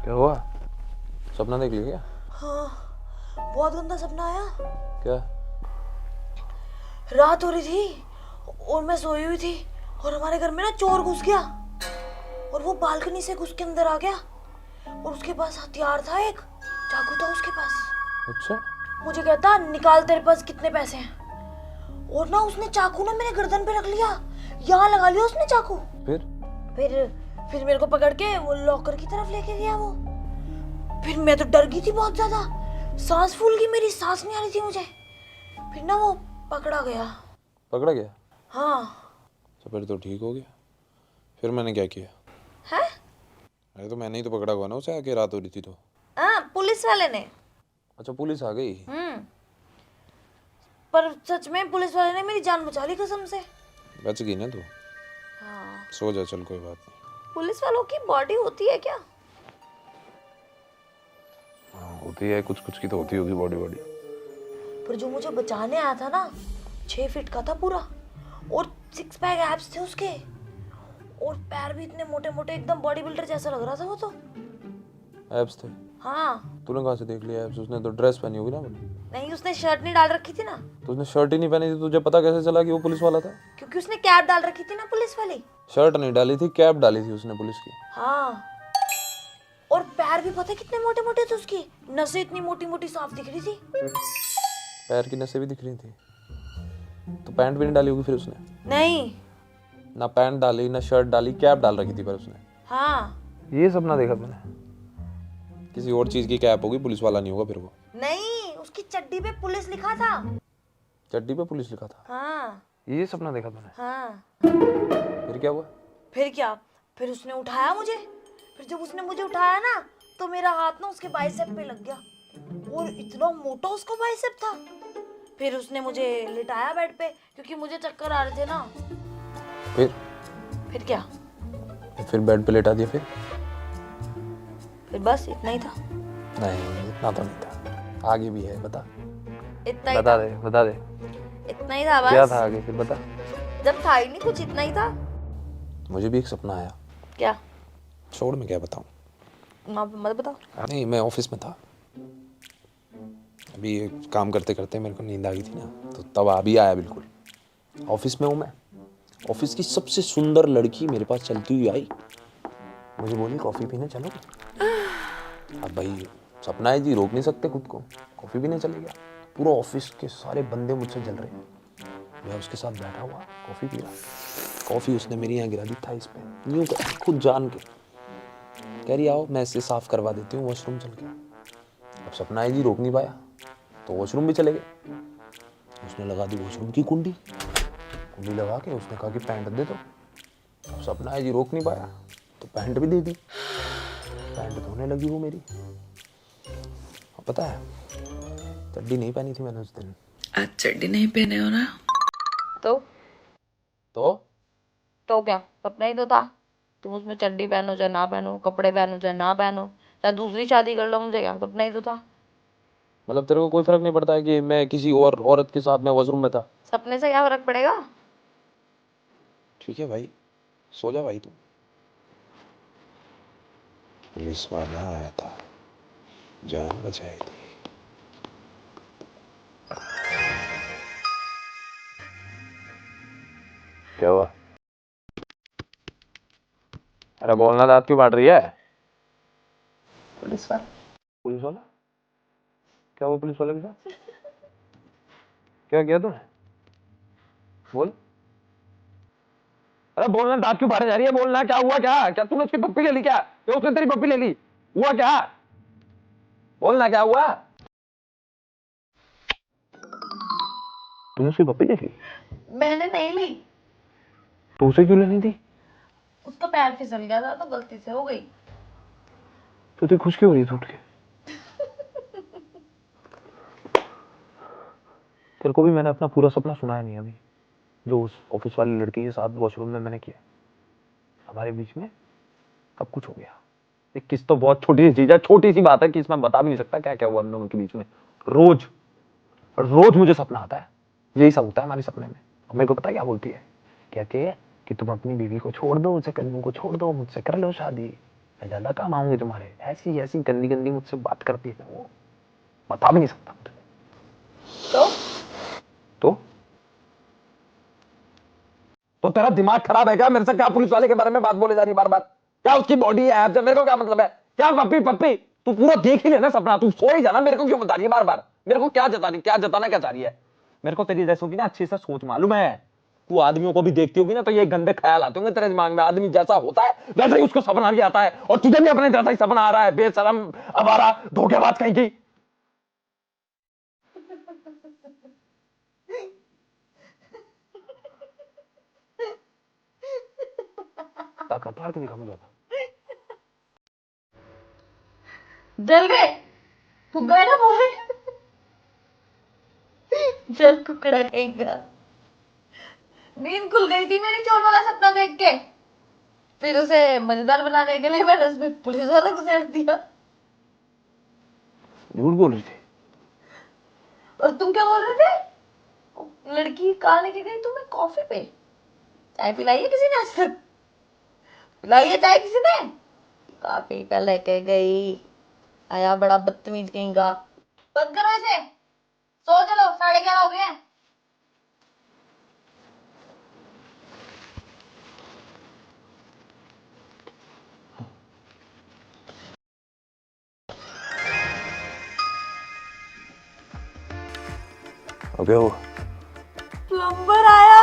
क्या हुआ? सपना देख लिया क्या? हाँ, बहुत गंदा सपना आया। क्या? रात हो रही थी और मैं सोई हुई थी और हमारे घर में ना चोर घुस गया और वो बालकनी से घुस के अंदर आ गया और उसके पास हथियार था, एक चाकू था उसके पास। अच्छा, मुझे कहता निकाल तेरे पास कितने पैसे हैं, और ना उसने चाकू ना मेरे गर्दन पे रख लिया, यहाँ लगा लिया उसने चाकू। फिर? फिर मेरे को पकड़ के वो लॉकर की तरफ लेके गया वो। फिर मैं तो डर गई थी बहुत ज्यादा, सांस फूल गई मेरी, सांस नहीं आ रही थी मुझे। फिर ना वो पकड़ा गया। पकड़ा गया? हाँ। तो फिर तो ठीक हो गया। फिर मैंने क्या किया? है? अरे तो मैंने ही तो पकड़ा हुआ ना उसे, आके रात हो रही थी तो। हाँ, पुलिस वाले ने। अच्छा, पुलिस आ गई? पर सच में पुलिस वाले ने मेरी जान बचा ली कसम से। बच गई ना तू? हाँ। सो जा, चल कोई बात नहीं। पुलिस वालों की बॉडी होती है क्या? हाँ होती है, कुछ कुछ की तो होती होगी बॉडी बॉडी। पर जो मुझे बचाने आया था ना, 6 फीट का था पूरा और 6 पैक एब्स थे उसके, और पैर भी इतने मोटे मोटे, एकदम बॉडी बिल्डर जैसा लग रहा था वो तो। एब्स थे? हाँ। तूने कहाँ से देख लिया एब्स? उसने तो ड्रेस पहनी होगी ना। नहीं, उसने शर्ट नहीं डाल रखी थी ना। तो उसने शर्ट ही नहीं पहनी थी, तुझे पता कैसे चला कि वो पुलिस वाला था? क्योंकि उसने कैप डाल रखी थी ना पुलिस वाली। शर्ट नहीं डाली थी, कैप डाली थी उसने पुलिस की। हाँ, और पैर भी पता है कितने मोटे मोटे थे उसकी, नसें इतनी मोटी मोटी साफ दिख रही थी। पैर की नसें भी दिख रही थी? तो पैंट भी नहीं डाली होगी फिर उसने? नहीं। ना पैंट डाली, ना शर्ट डाली, कैप डाल रखी थी पर उसने। हाँ। ये सपना देखा मैंने। किसी और चीज की कैप होगी, पुलिस वाला नहीं होगा फिर वो। नहीं, उसकी चड्डी पे पुलिस लिखा था। चड्डी पे पुलिस लिखा था? हाँ। ये सपना देखा मैंने। हाँ। फिर क्या हुआ? फिर क्या, फिर उसने उठाया मुझे। फिर जब उसने मुझे उठाया ना, तो मेरा हाथ ना उसके बाइसेप पे लग गया, और इतना मोटा उसका बाइसेप था। फिर उसने मुझे लिटाया बेड पे, क्योंकि मुझे चक्कर आ रहे थे ना। फिर क्या? फिर बेड पे लेटा दिया? फिर बस इतना ही था। नहीं, इतना तो नहीं था, आगे भी है, बता। इतना ही बता था। दे, बता दे। इतना ही था बस। क्या था आगे, फिर बता। जब था ही नहीं कुछ, इतना ही था। मुझे भी एक सपना आया। क्या? छोड़, मैं क्या बताऊं। मत बताओ। नहीं, मैं ऑफिस में था अभी, काम करते करते मेरे को नींद आ गई थी ना, तो तब अभी आया बिल्कुल। ऑफिस में हूँ मैं। ऑफिस की सबसे सुंदर लड़की मेरे पास चलती हुई आई, मुझे बोली कॉफी पीने चलोगे? अब भाई सपना है जी, रोक नहीं सकते खुद को, कॉफी पीने चले गया। पूरा ऑफिस के सारे बंदे मुझसे जल रहे हैं, मैं उसके साथ बैठा हुआ कॉफी पी रहा। कॉफी उसने मेरी यहाँ गिरा दी था इस पे, यूं खुद जान के। कह रही आओ मैं इसे साफ करवा देती हूँ, वॉशरूम चल के। अब सपना है जी, रोक नहीं पाया, तो वॉशरूम भी चले गए। उसने लगा दी वॉशरूम की कुंडी। कुंडी लगा के उसने कहा कि पैंट दे दो। अब सपना है जी, रोक नहीं पाया, तो पैंट भी दे दी। पैंट धोने लगी वो मेरी। अब पता है, चड्डी नहीं पहनी थी मैंने उस दिन। आज चड्डी नहीं पहने हो ना? तो क्या, सपना ही तो था। तुम उसमें चड्डी पहनो चाहे ना पहनो, कपड़े पहनो चाहे ना पहनो, चाहे दूसरी शादी कर लो, मुझे क्या, सपना ही तो था। मतलब तेरे को कोई फर्क नहीं पड़ता है कि मैं किसी और औरत के साथ में वॉशरूम में था? सपने से क्या फर्क पड़ेगा? ठीक है भाई, सो जा भाई तू। पुलिस वाला आया था, जान बचाई थी। क्या हुआ? अरे बोलना, दांत क्यों काट रही है? पुलिस वाला। पुलिस वाला? क्या हुआ पुलिस वाले के साथ? क्या किया तूने? बोल। अरे बोलना, दांत क्यों फाड़े जा रही है? बोलना, क्या हुआ? क्या क्या तूने उसकी पप्पी ले ली? क्या उसने तेरी पप्पी ले ली? हुआ क्या? बोलना, क्या हुआ? तूने उसकी पप्पी ले ली? मैंने नहीं ली। तो उसे क्यों लेनी थी? उसका पैर फिसल गया था तो गलती से हो गई। तो तू खुश क्यों हो रही है उठ के? तेरे को भी मैंने अपना पूरा सपना सुनाया नहीं अभी, जो उस ऑफिस वाली लड़की के साथ वॉशरूम में मैंने किया। हमारे बीच में सब कुछ हो गया। एक किस तो बहुत छोटी सी चीज है, छोटी सी बात है कि इसमें बता भी नहीं सकता क्या क्या हुआ हम लोगों के बीच में। रोज रोज मुझे सपना आता है, यही सब होता है हमारे सपने में। और मेरे को पता है क्या बोलती है? कहती है कि तुम अपनी बीवी को छोड़ दो, उसे कन्नू को छोड़ दो, मुझसे कर लो शादी। मैं ज्यादा काम आऊंगी तुम्हारे? ऐसी ऐसी गंदी गंदी मुझसे बात करती है वो, बता भी नहीं सकता। तो तो तो तेरा दिमाग खराब है क्या? मेरे से क्या पुलिस वाले के बारे में बात बोले जा रही बार बार? क्या उसकी बॉडी है, ऐप है, मेरे को क्या मतलब है? क्या पप्पी पप्पी, तू पूरा देख ही लेना सपना, तू सो ही जाना। मेरे को क्यों बता रही है बार बार? मेरे को क्या जतानी, क्या जताना क्या चाह रही है? मेरे को तेरी जैसों की ना अच्छे से सोच मालूम है। तू आदमियों को भी देखती होगी ना तो ये गंदे ख्याल आते होंगे तेरे दिमाग में। आदमी जैसा होता है वैसे ही उसको सपना भी आता है, और तुझे भी अपने जैसा ही सपना आ रहा है। बेशरम, अवारा, धोखेबाज कहीं की। कपार क्यों निकल जाता? जल गए, फूक गए ना मुंह में। जल कुकड़ा कहेगा। नींद खुल गई थी मेरी चोर वाला सपना देख के। फिर उसे मजेदार बनाने के लिए मैंने उसमें पुलिस वाला घुसेड़ दिया। झूठ बोल रही थी। और तुम क्या बोल रहे थे? लड़की कहाँ लेके गई तुम्हें कॉफी पे? चाय पिलाई है किसी ने आज तक? पिलाई है चाय किसी ने? कॉफी पे लेके गई। आया बड़ा बदतमीज कहीं का। बंद करो इसे, सो चलो, 11:30 हो गए हैं। अबे वो प्लम्बर आया।